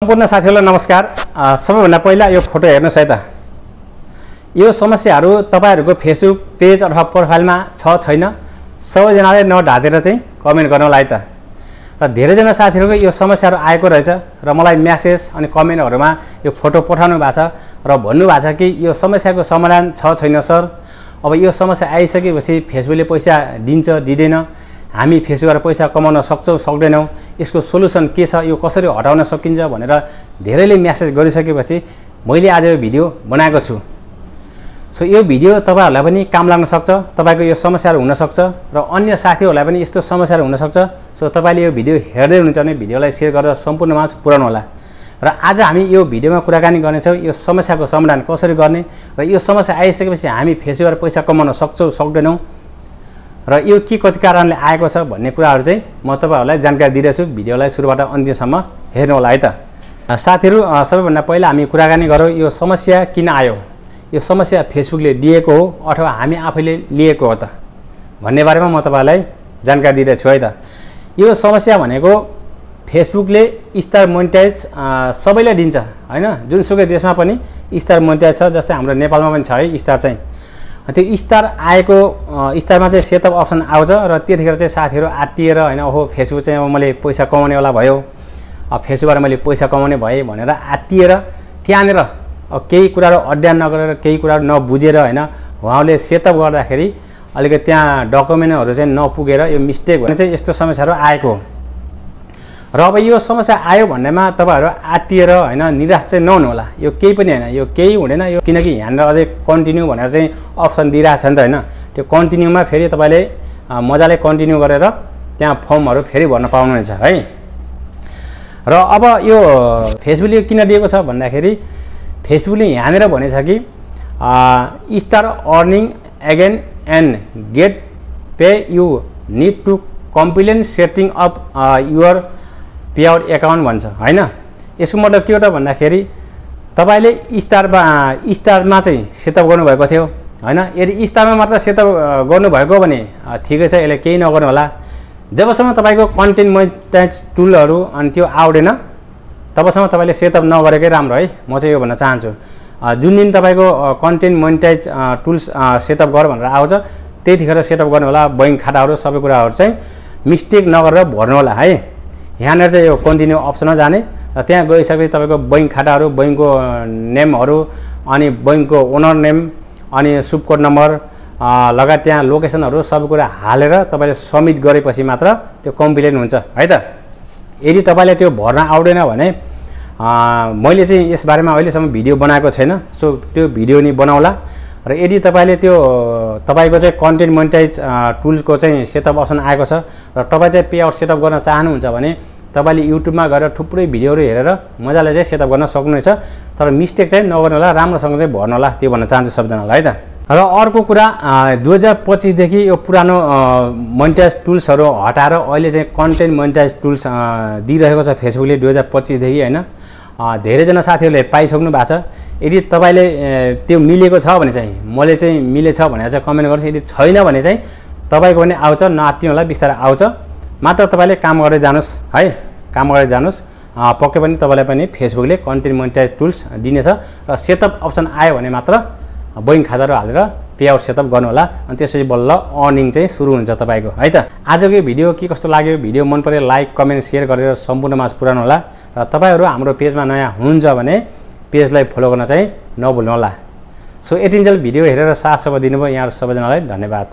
सम्पूर्ण साथीहरुलाई नमस्कार। सबैभन्दा पहिला यो फोटो हेर्नुस् है त। यो समस्याहरु तपाईहरुको फेसबुक पेज अथवा प्रोफाइलमा छ छैन सबैजनाले नढातेर चाहिँ कमेन्ट गर्नु होला है त। र धेरै जना साथीहरुको यो समस्याहरु आएको रहेछ र मलाई मेसेज अनि कमेन्टहरुमा यो फोटो पठाउनु भएको छ र भन्नु भएको छ कि यो समस्याको समाधान छ छैन सर। अब यो समस्या आइसकेपछि फेसबुकले पैसा दिन्छ दिदैन, हामी फेसबुकबाट पैसा कमाउन सक्छौं सक्दैनौं, यसको सोलुसन के छ, यो कसरी हटाउन सकिन्छ भनेर धेरैले मेसेज गरिसकेपछि मैले आज यो भिडियो बनाएको छु। सो यो भिडियो तपाईहरुलाई पनि काम लाग्न सक्छ, तपाईको यो समस्याहरु हुन सक्छ र अन्य साथीहरुलाई पनि यस्तो समस्याहरु हुन सक्छ। सो तपाईले यो भिडियो हेर्दै हुनुहुन्छ भने भिडियोलाई शेयर गरेर सम्पूर्णमाझ पुर्याउनु होला। र आज हामी यो भिडियोमा कुराकानी गर्नेछौं यो समस्याको समाधान कसरी गर्ने र यो समस्या आइसकेपछि हामी फेसबुकबाट पैसा कमाउन सक्छौं सक्दैनौं र यो के कति कारणले आएको छ भन्ने कुराहरु चाहिँ म तपाईहरुलाई जानकारी दिइरहेछु। भिडियोलाई सुरुबाट अन्त्यसम्म हेर्नु होला है त। साथीहरु, सबैभन्दा पहिला हामी कुराकानी गरौँ यो समस्या किन आयो, यो समस्या फेसबुकले दिएको हो अथवा हामी आफैले लिएको हो त भन्ने बारेमा म तपाईहरुलाई जानकारी दिइरहेछु है त। यो समस्या भनेको फेसबुकले स्टार मोनेटाइज सबैलाई दिन्छ हैन, जुनसुकै देशमा पनि स्टार मोनेटाइज छ, जस्तै हाम्रो नेपालमा पनि छ है स्टार चाहिँ। त्यो स्टार आएको स्टारमा चाहिँ सेटअप अप्सन आउँछ र त्यतिखेर चाहिँ साथीहरु आत्तिएर हैन ओहो फेसबुक चाहिँ अब मैले पैसा कमाउने वाला भयो, अब फेसबुकबाट मैले पैसा कमाउने भए भनेर आत्तिएर त्यहाँनेर केही कुराहरु अध्ययन नगरेर केही कुराहरु नबुझेर हैन उहाँले सेटअप गर्दाखेरि अलिकति त्यहाँ डकुमेन्टहरु चाहिँ नपुगेर यो मिस्टेक भने चाहिँ यस्तो समस्याहरु आएको हो। र अब यो समस्या आयो भन्नेमा तपाईहरु आत्तिएर हैन निराश चाहिँ नहुनु होला। यो केही पनि हैन, यो केही हुँदैन, यो किनकि यहाँनिर अझै कन्टिन्यू भनेर चाहिँ अप्सन दिइराछ नि त हैन। त्यो कन्टिन्यूमा फेरि तपाईले मजाले कन्टिन्यू गरेर त्यहाँ फर्महरु फेरि भर्न पाउनुहुन्छ है। र अब यो फेसबुकले किन दिएको छ भन्दाखेरि फेसबुकले यहाँनिर भनेछ कि start earning again and get pay you need to complete setting up your payout account भन्छ हैन। यसको मतलब के हो त भन्दाखेरि तपाईले स्टारमा चाहिँ सेटअप गर्नुभएको थियो हैन, यदि स्टारमा मात्र सेटअप गर्नुभएको भने ठिकै छ, यसले केही नगर्नु होला। जबसम्म तपाईको कन्टेन्ट मोनेटाइज टुलहरु अनि त्यो आउँदैन तबसम्म तपाईले सेटअप नगरेकै राम्रो है, म चाहिँ यो भन्न चाहन्छु। जुन दिन तपाईको कन्टेन्ट मोनेटाइज टुल्स सेटअप गर भनेर आउँछ त्यतिखेर सेटअप गर्नु होला। बैंक खाताहरु सबै कुराहरु चाहिँ मिस्टेक नगरेर भर्नु होला है। यहाँनिर चाहिँ यो कन्टिन्यू अप्सनमा जाने र त्यहाँ गइसकेपछि तपाईको बैंक खाताहरु, बैंकको नेमहरु अनि बैंकको ओनर नेम अनि सुप कोड नम्बर लगायत त्यहाँ लोकेसनहरु सबै कुरा हालेर तपाईले सबमिट गरेपछि मात्र त्यो कम्प्लिट हुन्छ है त। यदि तपाईले त्यो भर्न आउँदैन भने मैले चाहिँ यस बारेमा अहिलेसम्म भिडियो बनाएको छैन, सो त्यो भिडियो नि बनाउला। र यदि तपाईले त्यो तपाईको चाहिँ कन्टेन्ट मोनेटाइज टुल्सको चाहिँ सेटअप अप्सन आएको छ र तपाई चाहिँ पेआउट सेटअप गर्न चाहनुहुन्छ भने तपाईले युट्युबमा गएर थुप्रै भिडियोहरु हेरेर मजाले चाहिँ सेटअप गर्न सक्नुहुन्छ। तर मिस्टेक चाहिँ नगर्नु होला, राम्रोसँग चाहिँ भर्नु होला, त्यो भन्न चाहन्छु सबजनालाई है त। र अर्को कुरा 2025 देखि यो पुरानो मोनेटाइज टुल्सहरु हटाएर अहिले चाहिँ कन्टेन्ट मोनेटाइज टुल्स दिइरहेको छ फेसबुकले 2025 देखि हैन। धेरै जना साथीहरुले पाइसक्नु भएको छ। यदि तपाईले त्यो मिलेको छ भने चाहिँ मैले चाहिँ मिलेछ भनेर चाहिँ कमेन्ट गर्नुस्, यदि छैन भने चाहिँ तपाईको पनि आउँछ, नआत्तिनु होला, बिस्तारै आउँछ। मात्र तपाईले काम गर्दै जानुस् है, काम गर्दै जानुस्। पक्कै पनि तपाईलाई पनि फेसबुकले कन्टेन्ट मोनेटाइज टुल्स दिनेछ र सेटअप अप्सन आयो भने मात्र बैंक खाताहरु हालेर पेआउट सेटअप गर्नु होला, अनि त्यसपछि बल्ल अर्निङ चाहिँ सुरु हुन्छ तपाईको है त। आजको भिडियो के कस्तो लाग्यो, भिडियो मन परे लाइक कमेन्ट शेयर गरेर सम्पूर्णमाझ पुर्याउनु होला। र तपाईहरु हाम्रो पेजमा नयाँ हुनुहुन्छ भने पेजलाई फलो गर्न चाहिँ नभुल्नु होला। सो यतिन्जेल भिडियो हेरेर साथ सबै दिनुभयो यहाँहरु सबैजनालाई धन्यवाद।